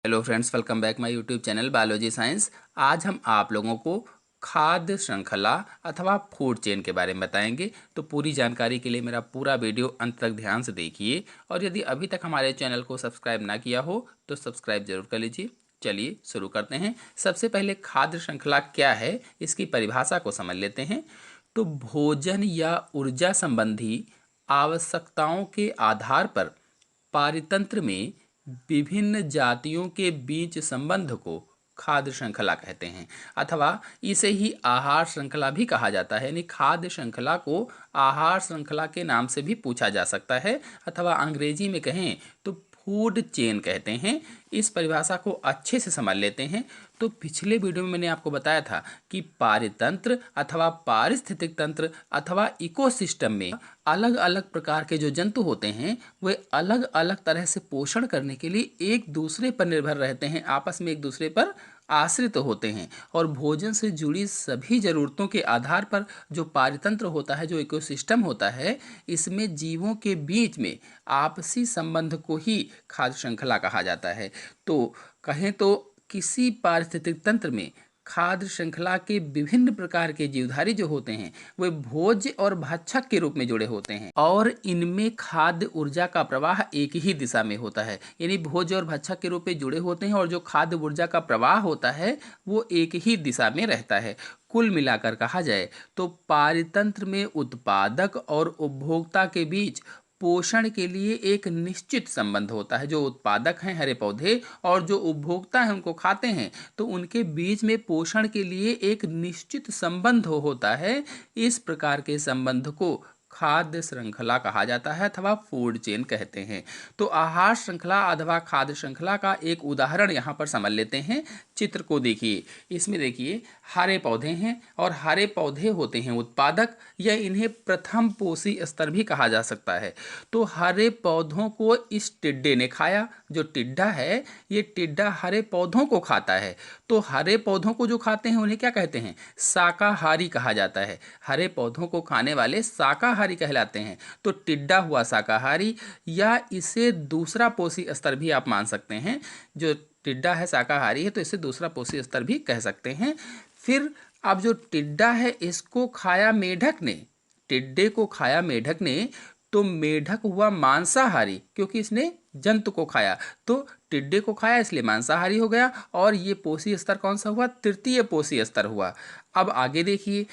Hello friends, welcome back my YouTube channel biology science. आज हम आप लोगों को खाद्य श्रृंखला अथवा फूड चेन के बारे में बताएंगे। तो पूरी जानकारी के लिए मेरा पूरा वीडियो अंत तक ध्यान से देखिए, और यदि अभी तक हमारे चैनल को सब्सक्राइब ना किया हो तो सब्सक्राइब जरूर कर लीजिए। चलिए शुरू करते हैं। सबसे पहले खाद्य श्रृंखला क्या है, इसकी परिभाषा को समझ लेते हैं। तो भोजन या ऊर्जा संबंधी आवश्यकताओं के आधार पर पारितंत्र में विभिन्न जातियों के बीच संबंध को खाद्य श्रृंखला कहते हैं, अथवा इसे ही आहार श्रृंखला भी कहा जाता है। यानी खाद्य श्रृंखला को आहार श्रृंखला के नाम से भी पूछा जा सकता है, अथवा अंग्रेजी में कहें तो फूड चेन कहते हैं। इस परिभाषा को अच्छे से समझ लेते हैं। तो पिछले वीडियो में मैंने आपको बताया था कि पारितंत्र अथवा पारिस्थितिक तंत्र अथवा इकोसिस्टम में अलग अलग प्रकार के जो जंतु होते हैं वे अलग अलग तरह से पोषण करने के लिए एक दूसरे पर निर्भर रहते हैं, आपस में एक दूसरे पर आश्रित होते हैं। और भोजन से जुड़ी सभी जरूरतों के आधार पर जो पारितंत्र होता है, जो इकोसिस्टम होता है, इसमें जीवों के बीच में आपसी संबंध को ही खाद्य श्रृंखला कहा जाता है। तो कहें तो किसी पारिस्थितिक तंत्र में खाद्य श्रृंखला के विभिन्न प्रकार के जीवधारी जो होते हैं वे भोज्य और भक्षक के रूप में जुड़े होते हैं, और इनमें खाद्य ऊर्जा का प्रवाह एक ही दिशा में होता है। यानी भोज्य और भक्षक के रूप में जुड़े होते हैं, और जो खाद्य ऊर्जा का प्रवाह होता है वो एक ही दिशा में रहता है। कुल मिलाकर कहा जाए तो पारितंत्र में उत्पादक और उपभोक्ता के बीच पोषण के लिए एक निश्चित संबंध होता है। जो उत्पादक हैं हरे पौधे और जो उपभोक्ता हैं उनको खाते हैं, तो उनके बीच में पोषण के लिए एक निश्चित संबंध होता है। इस प्रकार के संबंध को खाद्य श्रृंखला कहा जाता है, अथवा फूड चेन कहते हैं। तो आहार श्रृंखला अथवा खाद्य श्रृंखला का एक उदाहरण यहाँ पर समझ लेते हैं। चित्र को देखिए, इसमें देखिए हरे पौधे हैं, और हरे पौधे होते हैं उत्पादक, या इन्हें प्रथम पोषी स्तर भी कहा जा सकता है। तो हरे पौधों को इस टिड्डे ने खाया। जो टिड्डा है ये टिड्डा हरे पौधों को खाता है। तो हरे पौधों को जो खाते हैं उन्हें क्या कहते हैं? शाकाहारी कहा जाता है। हरे पौधों को खाने वाले शाकाहारी कहलाते हैं। तो टिड्डा हुआ शाकाहारी, या इसे दूसरा पोषी स्तर भी आप मान सकते हैं। जो टिड्डा है शाकाहारी है तो इसे दूसरा पोषी स्तर भी कह सकते हैं। फिर अब जो टिड्डा है इसको खाया मेढक ने, टिड्डे को खाया मेढक ने, तो मेढक हुआ मांसाहारी, क्योंकि इसने जंतु को खाया। तो टिड्डे को खाया इसलिए मांसाहारी हो गया, और ये पोषी स्तर कौन सा हुआ? तृतीय पोषी स्तर हुआ। अब आगे देखिए,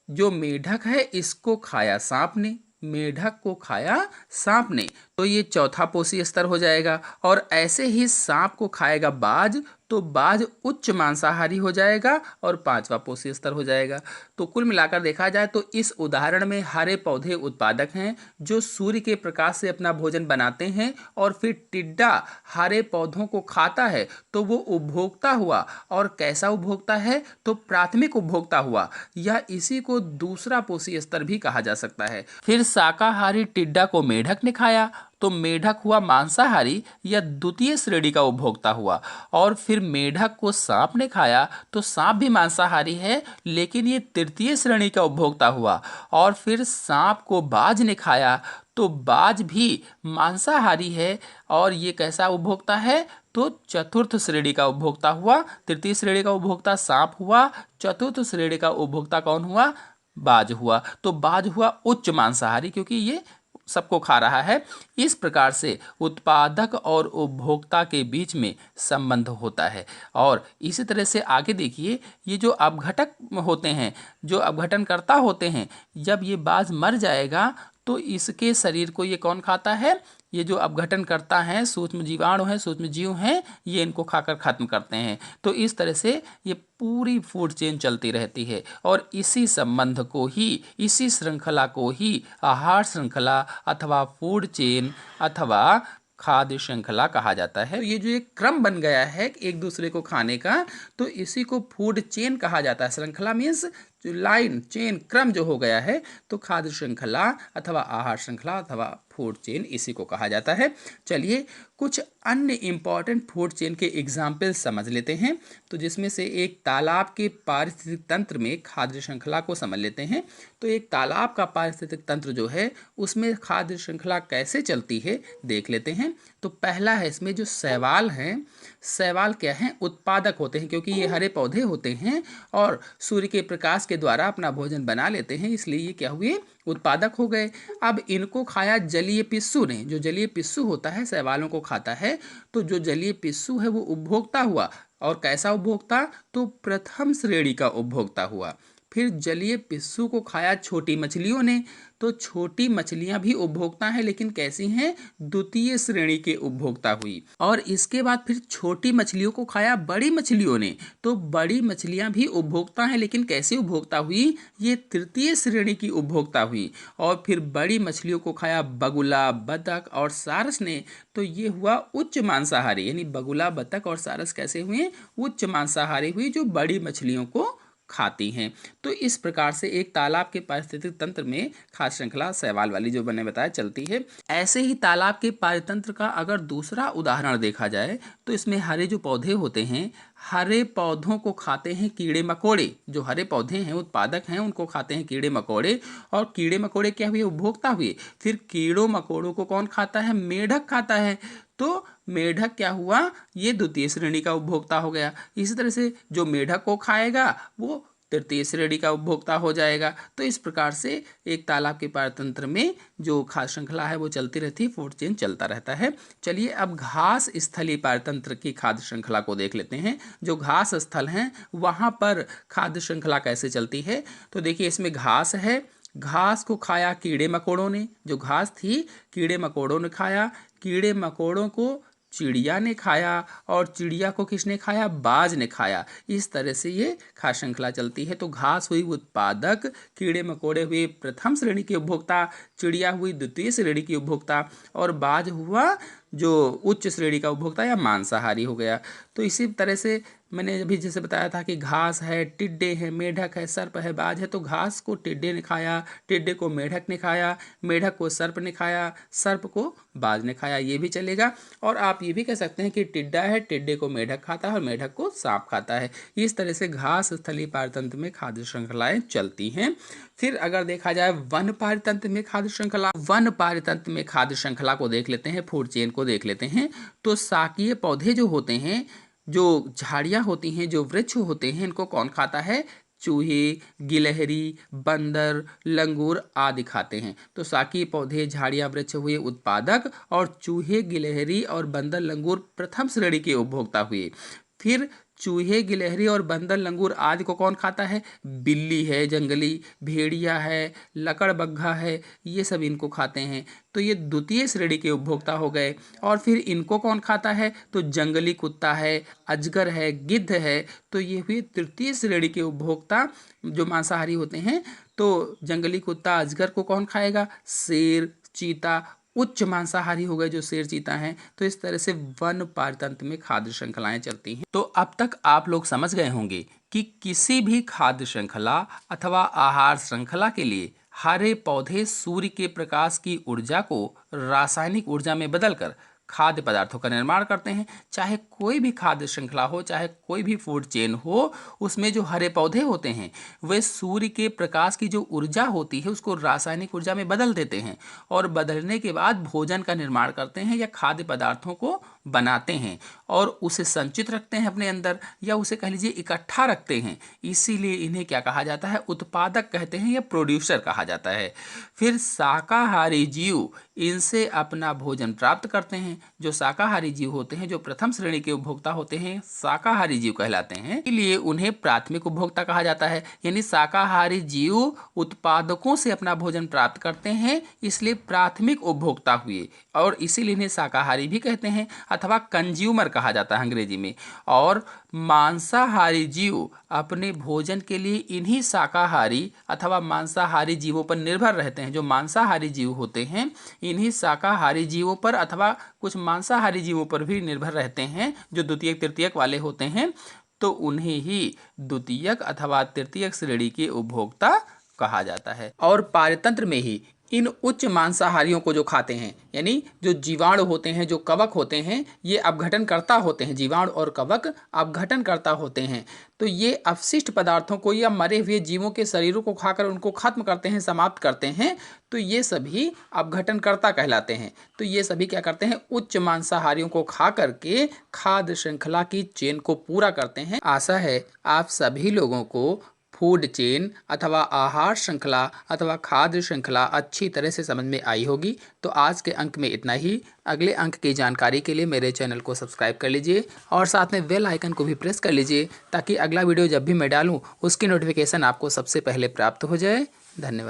जो मेढक है इसको खाया सांप ने, मेढक को खाया सांप ने, तो ये चौथा पोषी स्तर हो जाएगा। और ऐसे ही सांप को खाएगा बाज, तो बाज उच्च मांसाहारी हो जाएगा और पांचवा पोषी स्तर हो जाएगा। तो कुल मिलाकर देखा जाए तो इस उदाहरण में हरे पौधे उत्पादक हैं जो सूर्य के प्रकाश से अपना भोजन बनाते हैं, और फिर टिड्डा हरे पौधों को खाता है तो वो उपभोक्ता हुआ। और कैसा उपभोक्ता है? तो प्राथमिक उपभोक्ता हुआ, या इसी को दूसरा पोषी स्तर भी कहा जा सकता है। फिर शाकाहारी टिड्डा को मेढक ने खाया तो मेढक हुआ मांसाहारी, या द्वितीय श्रेणी का उपभोक्ता हुआ। और फिर मेढक को सांप ने खाया तो सांप भी मांसाहारी है, लेकिन ये तृतीय श्रेणी का उपभोक्ता हुआ। और फिर सांप को बाज ने खाया तो बाज भी मांसाहारी है, और ये कैसा उपभोक्ता है? तो चतुर्थ श्रेणी का उपभोक्ता हुआ। तृतीय श्रेणी का उपभोक्ता सांप हुआ, चतुर्थ श्रेणी का उपभोक्ता कौन हुआ? बाज हुआ। तो बाज हुआ उच्च मांसाहारी, क्योंकि ये सबको खा रहा है। इस प्रकार से उत्पादक और उपभोक्ता के बीच में संबंध होता है। और इसी तरह से आगे देखिए, ये जो अपघटक होते हैं, जो अपघटनकर्ता होते हैं, जब ये बाज मर जाएगा तो इसके शरीर को ये कौन खाता है? ये जो अपघटन करता है, सूक्ष्म जीवाणु हैं, सूक्ष्म जीव हैं, ये इनको खाकर खत्म करते हैं। तो इस तरह से ये पूरी फूड चेन चलती रहती है, और इसी संबंध को ही, इसी श्रृंखला को ही आहार श्रृंखला अथवा फूड चेन अथवा खाद्य श्रृंखला कहा जाता है। ये जो एक क्रम बन गया है एक दूसरे को खाने का, तो इसी को फूड चेन कहा जाता है। श्रृंखला मीन्स जो लाइन, चेन, क्रम जो हो गया है, तो खाद्य श्रृंखला अथवा आहार श्रृंखला अथवा फूड चेन इसी को कहा जाता है। चलिए कुछ अन्य इम्पॉर्टेंट फूड चेन के एग्जाम्पल समझ लेते हैं। तो जिसमें से एक तालाब के पारिस्थितिक तंत्र में खाद्य श्रृंखला को समझ लेते हैं। तो एक तालाब का पारिस्थितिक तंत्र जो है उसमें खाद्य श्रृंखला कैसे चलती है देख लेते हैं। तो पहला है इसमें जो शैवाल हैं, शैवाल क्या हैं, उत्पादक होते हैं, क्योंकि ये हरे पौधे होते हैं और सूर्य के प्रकाश के द्वारा अपना भोजन बना लेते हैं, इसलिए ये क्या हुए, उत्पादक हो गए। अब इनको खाया जलीय पिस्सू ने, जो जलीय पिस्सू होता है शैवालों को खाता है। तो जो जलीय पिस्सू है वो उपभोक्ता हुआ, और कैसा उपभोक्ता, तो प्रथम श्रेणी का उपभोक्ता हुआ। फिर जलीय पिस्सू को खाया छोटी मछलियों ने, तो छोटी मछलियां भी उपभोक्ता हैं, लेकिन कैसी हैं, द्वितीय श्रेणी के उपभोक्ता हुई। और इसके बाद फिर छोटी मछलियों को खाया बड़ी मछलियों ने, तो बड़ी मछलियां भी उपभोक्ता हैं, लेकिन कैसे उपभोक्ता हुई, ये तृतीय श्रेणी की उपभोक्ता हुई। और फिर बड़ी मछलियों को खाया बगुला, बतख और सारस ने, तो ये हुआ उच्च मांसाहारी, यानी बगुला, बतख और सारस कैसे हुए, उच्च मांसाहारी हुई, जो बड़ी मछलियों को खाती हैं। तो इस प्रकार से एक तालाब के पारिस्थितिक तंत्र में खाद्य श्रृंखला शैवाल वाली जो मैंने बताया चलती है। ऐसे ही तालाब के पारितंत्र का अगर दूसरा उदाहरण देखा जाए तो इसमें हरे जो पौधे होते हैं, हरे पौधों को खाते हैं कीड़े मकोड़े। जो हरे पौधे हैं उत्पादक हैं, उनको खाते हैं कीड़े मकोड़े। और कीड़े मकोड़े क्या हुए, उपभोक्ता हुए। फिर कीड़ों मकोड़ों को कौन खाता है, मेढक खाता है। तो मेढक क्या हुआ, ये द्वितीय श्रेणी का उपभोक्ता हो गया। इसी तरह से जो मेढक को खाएगा वो तृतीय श्रेणी का उपभोक्ता हो जाएगा। तो इस प्रकार से एक तालाब के पारतंत्र में जो खाद्य श्रृंखला है वो चलती रहती है, फूड चेन चलता रहता है। चलिए अब घास स्थलीय पारतंत्र की खाद्य श्रृंखला को देख लेते हैं। जो घास स्थल हैं वहाँ पर खाद्य श्रृंखला कैसे चलती है। तो देखिए इसमें घास है, घास को खाया कीड़े मकोड़ों ने, जो घास थी कीड़े मकोड़ों ने खाया। कीड़े मकोड़ों को चिड़िया ने खाया, और चिड़िया को किसने खाया, बाज ने खाया। इस तरह से ये खाद्य श्रृंखला चलती है। तो घास हुई उत्पादक, कीड़े मकोड़े हुए प्रथम श्रेणी के उपभोक्ता, चिड़िया हुई द्वितीय श्रेणी की उपभोक्ता, और बाज हुआ जो उच्च श्रेणी का उपभोक्ता या मांसाहारी हो गया। तो इसी तरह से मैंने अभी जैसे बताया था कि घास है, टिड्डे हैं, मेढक है, सर्प है, बाज है। तो घास को टिड्डे ने खाया, टिड्डे को मेढक ने खाया, मेढक को सर्प ने खाया, सर्प को बाज ने खाया, ये भी चलेगा। और आप ये भी कह सकते हैं कि टिड्डा है, टिड्डे को मेढक खाता है और मेढक को सांप खाता है। इस तरह से घास स्थलीय पारतंत्र में खाद्य श्रृंखलाएं चलती हैं। फिर अगर देखा जाए वन पारितंत्र में खाद्य श्रृंखला, वन पारितंत्र में खाद्य श्रृंखला को देख लेते हैं, फूड चेन को देख लेते हैं। तो शाकीय पौधे जो होते हैं, जो झाड़ियाँ होती हैं, जो वृक्ष होते हैं, इनको कौन खाता है, चूहे, गिलहरी, बंदर, लंगूर आदि खाते हैं। तो शाकीय पौधे, झाड़ियाँ, वृक्ष हुए उत्पादक, और चूहे, गिलहरी और बंदर, लंगूर प्रथम श्रेणी के उपभोक्ता हुए। फिर चूहे, गिलहरी और बंदर, लंगूर आदि को कौन खाता है, बिल्ली है जंगली, भेड़िया है, लकड़बग्घा है, ये सब इनको खाते हैं। तो ये द्वितीय श्रेणी के उपभोक्ता हो गए। और फिर इनको कौन खाता है, तो जंगली कुत्ता है, अजगर है, गिद्ध है। तो ये हुए तृतीय श्रेणी के उपभोक्ता जो मांसाहारी होते हैं। तो जंगली कुत्ता, अजगर को कौन खाएगा, शेर, चीता उच्च मांसाहारी हो गए जो शेर, चीता हैं। तो इस तरह से वन पारतंत्र में खाद्य श्रृंखलाएं चलती हैं। तो अब तक आप लोग समझ गए होंगे कि किसी भी खाद्य श्रृंखला अथवा आहार श्रृंखला के लिए हरे पौधे सूर्य के प्रकाश की ऊर्जा को रासायनिक ऊर्जा में बदलकर खाद्य पदार्थों का निर्माण करते हैं। चाहे कोई भी खाद्य श्रृंखला हो, चाहे कोई भी फूड चेन हो, उसमें जो हरे पौधे होते हैं वे सूर्य के प्रकाश की जो ऊर्जा होती है उसको रासायनिक ऊर्जा में बदल देते हैं, और बदलने के बाद भोजन का निर्माण करते हैं या खाद्य पदार्थों को बनाते हैं, और उसे संचित रखते हैं अपने अंदर, या उसे कह लीजिए इकट्ठा रखते हैं। इसीलिए इन्हें क्या कहा जाता है, उत्पादक कहते हैं या प्रोड्यूसर कहा जाता है। फिर शाकाहारी जीव इनसे अपना भोजन प्राप्त करते हैं। जो शाकाहारी जीव होते हैं, जो प्रथम श्रेणी के उपभोक्ता होते हैं, शाकाहारी जीव कहलाते हैं। इसलिए उन्हें प्राथमिक उपभोक्ता कहा जाता है। यानी शाकाहारी जीव उत्पादकों से अपना भोजन प्राप्त करते हैं, इसलिए प्राथमिक उपभोक्ता हुए, और इसीलिए इन्हें शाकाहारी भी कहते हैं अथवा कंज्यूमर कहा जाता है अंग्रेजी में। और मांसाहारी जीव अपने भोजन के लिए इन्हीं शाकाहारी अथवा मांसाहारी जीवों पर निर्भर रहते हैं। जो मांसाहारी जीव होते हैं इन्हीं शाकाहारी जीवों पर अथवा कुछ मांसाहारी जीवों पर भी निर्भर रहते हैं, जो द्वितीयक तृतीयक वाले होते हैं। तो उन्हें ही द्वितीयक अथवा तृतीयक श्रेणी के उपभोक्ता कहा जाता है। और पारतंत्र में ही इन उच्च मांसाहारियों को जो खाते हैं, यानी जो जीवाणु होते हैं, जो कवक होते हैं, ये अपघटनकर्ता होते हैं। जीवाणु और कवक अपघटनकर्ता होते हैं। तो ये अपशिष्ट पदार्थों को या मरे हुए जीवों के शरीरों को खाकर उनको खत्म करते हैं, समाप्त करते हैं। तो ये सभी अपघटनकर्ता कहलाते हैं। तो ये सभी क्या करते हैं, उच्च मांसाहारियों को खा करके खाद्य श्रृंखला की चेन को पूरा करते हैं। आशा है आप सभी लोगों को फूड चेन अथवा आहार श्रृंखला अथवा खाद्य श्रृंखला अच्छी तरह से समझ में आई होगी। तो आज के अंक में इतना ही। अगले अंक की जानकारी के लिए मेरे चैनल को सब्सक्राइब कर लीजिए और साथ में बेल आइकन को भी प्रेस कर लीजिए, ताकि अगला वीडियो जब भी मैं डालूं उसकी नोटिफिकेशन आपको सबसे पहले प्राप्त हो जाए। धन्यवाद।